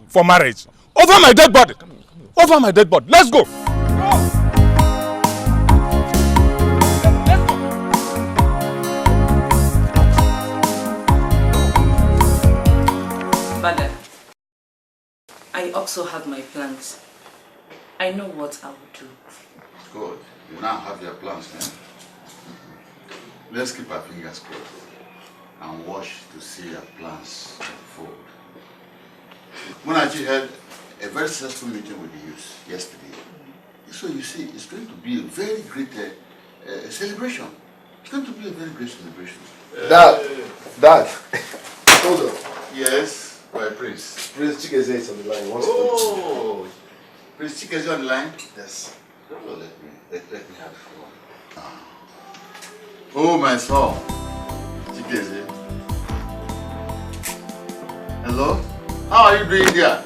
C: for marriage. Over my dead body. Over my dead body. Let's go.
H: Father, I also have my plans. I know what I will do.
B: Good. You now have your plans, man. Let's keep our fingers crossed and watch to see our plans unfold. Munachi had a very successful meeting with the youth yesterday. So you see, it's going to be a very great celebration. It's going to be a very great celebration.
U: Dad, hold on.
B: Yes, my Prince.
U: Prince Chikeze is on the line.
B: Oh, Prince Chikeze on the line?
U: Yes.
B: So let me have the phone. Oh, my son. Chikeze. Hello? How How are you doing there?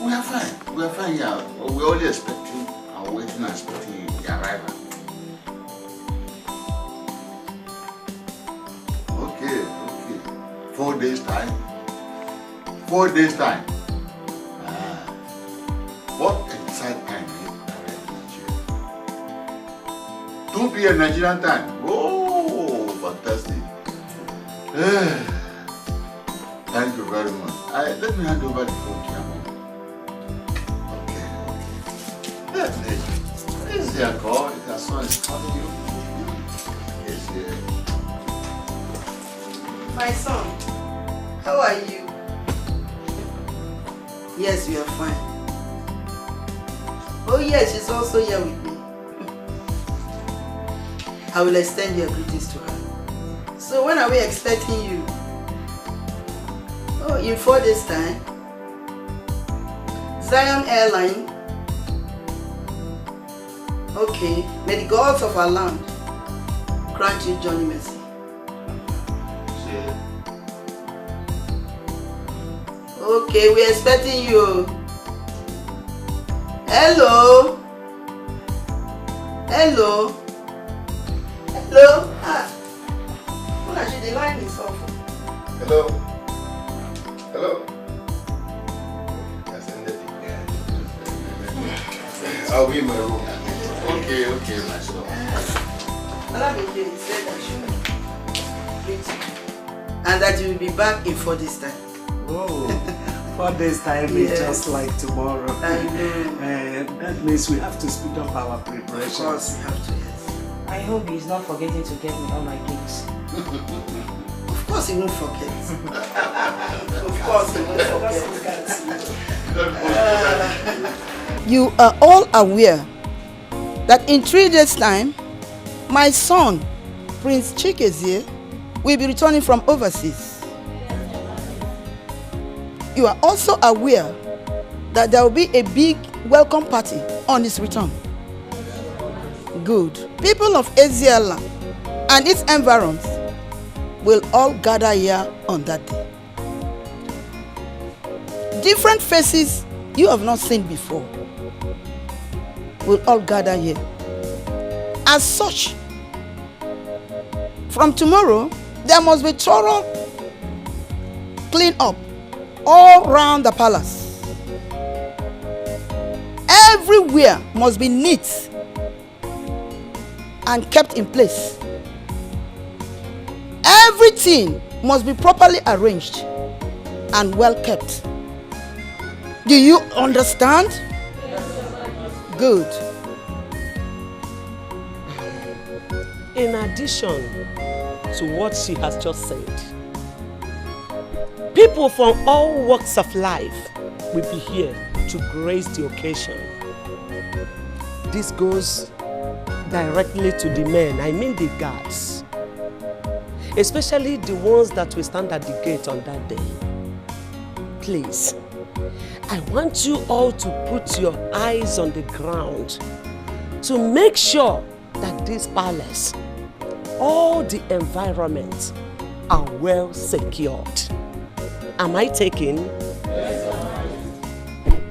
B: We are fine. We are fine here. We're only expecting and waiting and expecting the arrival. Okay. 4 days time. 4 days time. What exact time is it? 2 p.m. Nigerian time. Oh, fantastic. Thank you very much. Let me hand over the phone to your mom. Okay. This is your call. Your son is calling you. Yes, yeah.
I: My son, how are you? Yes, we are fine. Oh yes, she's also here with me. I will extend your greetings to her. So when are we expecting you? Oh, in 4 days time? Zion Airline? Okay, may the gods of our land grant you journey mercy. Okay, we're expecting you. Hello? Hello? Hello? Well, actually, the line is off.
B: Hello? Hello? I'll be in my room. Okay, my son.
I: He said that you meet you. And that you will be back in 4 days time.
J: Oh, 4 days time is just like tomorrow.
I: I know.
J: That means we have to speed up our preparations.
I: Of course, we have to, yes.
L: I hope he's not forgetting to get me all my gifts.
I: Of course he won't forget. Of course he won't forget. You are all aware that in 3 days' time, my son, Prince Chizzy, will be returning from overseas. You are also aware that there will be a big welcome party on his return. Good. People of Eziala and its environs will all gather here on that day. Different faces you have not seen before will all gather here. As such, from tomorrow, there must be thorough clean up all around the palace. Everywhere must be neat and kept in place. Everything must be properly arranged and well kept. Do you understand? Good.
Q: In addition to what she has just said, people from all walks of life will be here to grace the occasion. This goes directly to the men, I mean the guards, especially the ones that will stand at the gate on that day. Please, I want you all to put your eyes on the ground to make sure that this palace, all the environment are well secured. Am I taking? Yes.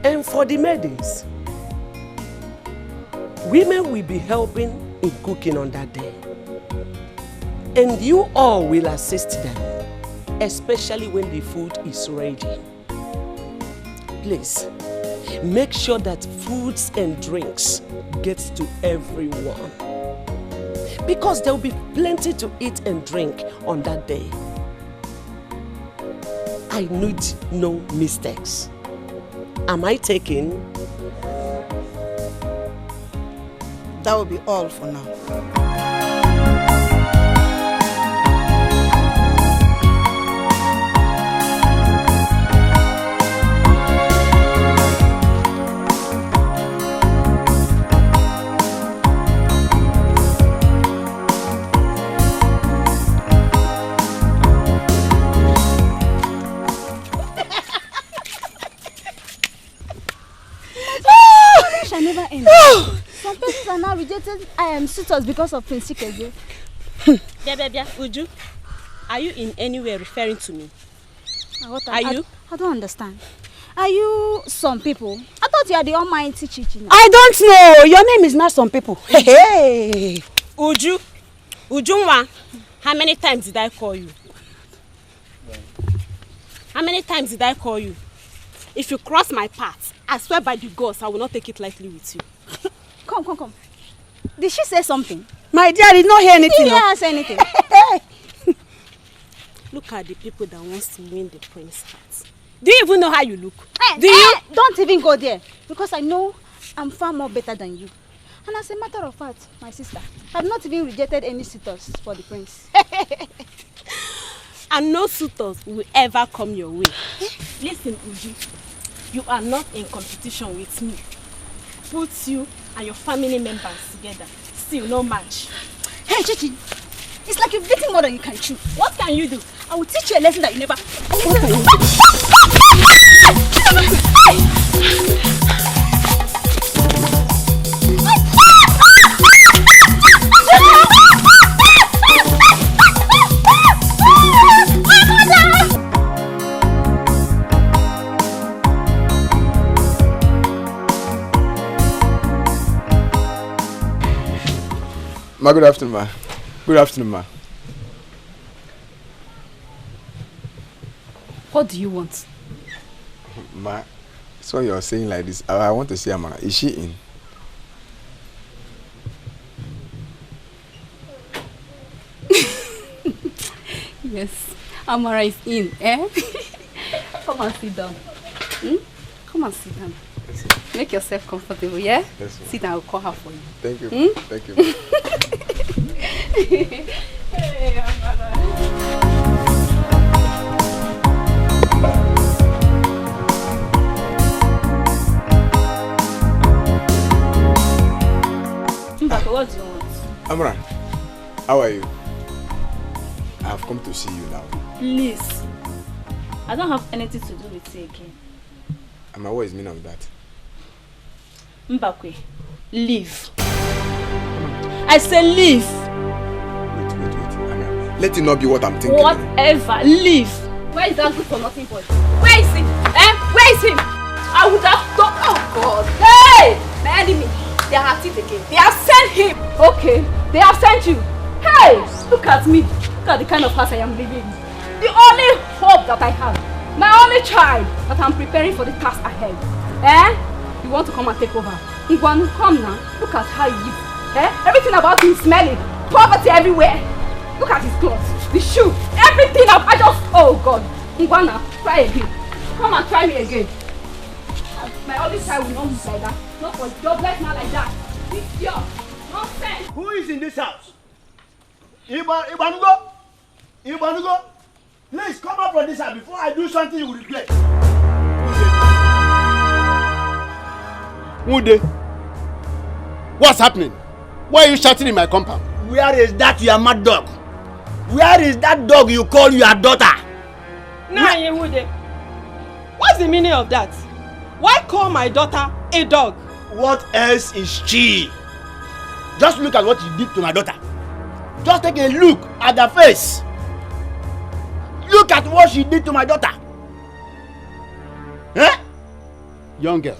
Q: And for the maidens, women will be helping in cooking on that day. And you all will assist them, especially when the food is ready. Please, make sure that foods and drinks get to everyone. Because there will be plenty to eat and drink on that day. I need no mistakes. Am I taking?
I: That will be all for now.
P: Never end. Some persons are now rejecting suitors because of Prince Chizzy.
K: Uju,
M: Are you in any way referring to me?
A: Are you? I don't understand. Are you some people? I thought you are the almighty Chichi now.
M: I don't know. Your name is not some people. Hey. Uju. Ujunwa. How many times did I call you? How many times did I call you? If you cross my path, I swear by the gods, I will not take it lightly with you.
A: Come. Did she say something?
M: My dear, I did not hear anything.
A: Did you hear her say anything?
M: Look at the people that wants to win the prince's heart. Do you even know how you look? Do you?
A: Don't even go there. Because I know I'm far more better than you. And as a matter of fact, my sister, I've not even rejected any suitors for the prince.
M: And no suitors will ever come your way. Listen, Uju, you are not in competition with me. Put you and your family members together. Still no match.
A: Hey, Chichi, it's like you've beaten more than you can chew.
M: What can you do? I will teach you a lesson that you never...
O: Ma, good afternoon, ma. Good afternoon, ma.
W: What do you want?
O: Ma, so you're saying like this. I want to see Amara. Is she in?
W: Yes, Amara is in, eh? Come and sit down. Come and sit down. Make yourself comfortable, yeah?
O: Yes,
W: sit down, I'll call her for you.
O: Thank you. Thank you.
W: Hey, Amara. What do you want?
O: Amara, how are you? I have come to see you now.
W: Please. I don't have anything to do with you again.
O: Amara, what is the meaning of that?
W: Mbakwe, leave. I say leave.
O: Wait. Amara, let it not be what I'm thinking.
W: Whatever, leave. Where is that good for nothing boy? Where is he? Where is him? I would have thought, oh God. Hey! My enemy. They are at it again. They have sent him. Okay, they have sent you. Hey, look at me. Look at the kind of house I am living. The only hope that I have, my only child, that I'm preparing for the task ahead. You want to come and take over? Ngwan, come now. Look at how you live. Everything about him smelling. Poverty everywhere. Look at his clothes, the shoe, everything. I just, oh God. Ngwan, now, try again. Come and try me again. My only child will not look like that. Not for jobless man like that. This year. Nonsense.
G: Who is in this house? Ibanugo? Please come up from this house before I do something you will regret. Mude, what's happening? Why are you shouting in my compound?
D: Where is that your mad dog? Where is that dog you call your daughter?
M: Nah, Yehude. What's the meaning of that? Why call my daughter a dog?
D: What else is she? Just look at what you did to my daughter. Just take a look at her face. Look at what she did to my daughter.
G: Young girl,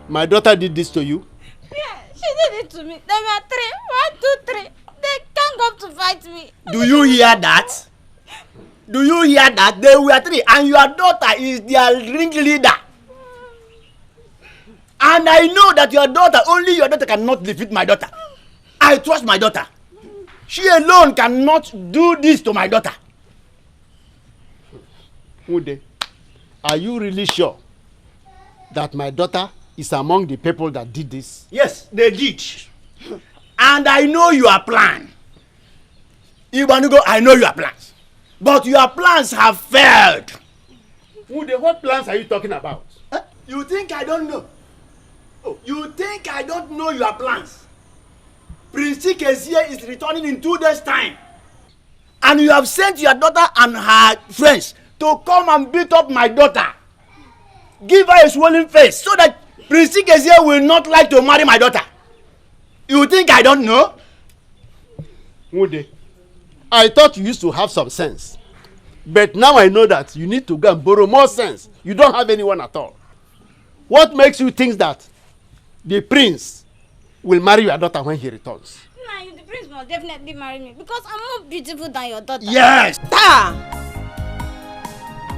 G: my daughter did this to you?
A: Yeah, she did it to me. There were 3. 1, 2, 3. They can't come to fight me.
D: Do you hear that? Do you hear that? There were 3 and your daughter is their ringleader. And I know that only your daughter cannot defeat my daughter. I trust my daughter. She alone cannot do this to my daughter.
G: Mude, are you really sure that my daughter is among the people that did this?
D: Yes, they did. And I know your plan. Ibanugo, I know your plans. But your plans have failed.
G: Mude, what plans are you talking about?
D: You think I don't know? You think I don't know your plans? Prince Chikezie is returning in 2 days' time. And you have sent your daughter and her friends to come and beat up my daughter. Give her a swollen face so that Prince Chikezie will not like to marry my daughter. You think I don't know?
G: Mude, I thought you used to have some sense. But now I know that you need to go and borrow more sense. You don't have anyone at all. What makes you think that the prince will marry your daughter when he returns?
A: Nah, the prince must definitely marry me because I'm more beautiful than your daughter.
G: Yes!
M: Ta!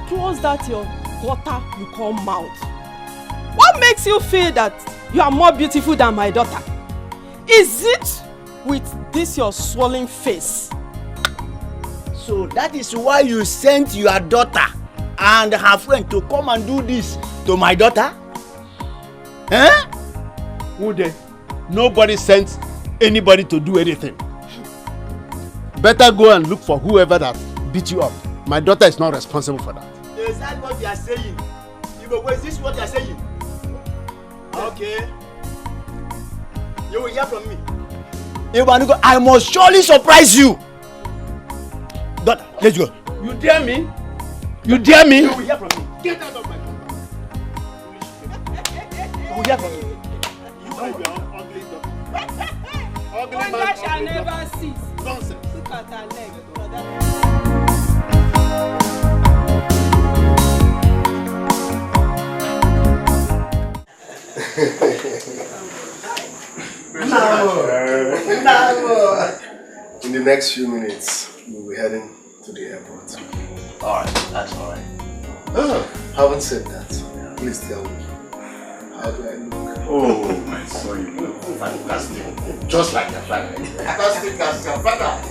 M: Close that your daughter you call mouth. What makes you feel that you are more beautiful than my daughter? Is it with this your swollen face?
F: So that is why you sent your daughter and her friend to come and do this to my daughter? Eh?
G: Ude, nobody sent anybody to do anything. Better go and look for whoever that beat you up. My daughter is not responsible for that.
F: Is that what you are saying? Is this what you are saying? Okay. You will hear from me. I must surely surprise you. Daughter, let's go.
G: You dare me? You dare me?
F: You will hear from me.
G: Get out of my compound.
F: You will hear from me.
G: You and your ugly daughter. Ugly
K: Wonder
G: man,
K: shall
G: ugly
K: never
G: daughter.
K: cease.
G: Nonsense.
K: Look at her leg, brother.
U: In the next few minutes, we'll be heading to the airport.
F: Alright, that's alright.
U: Having said that, please tell me, how do I look?
T: Oh, my son, you look fantastic.
U: Just like your father. Fantastic as your father.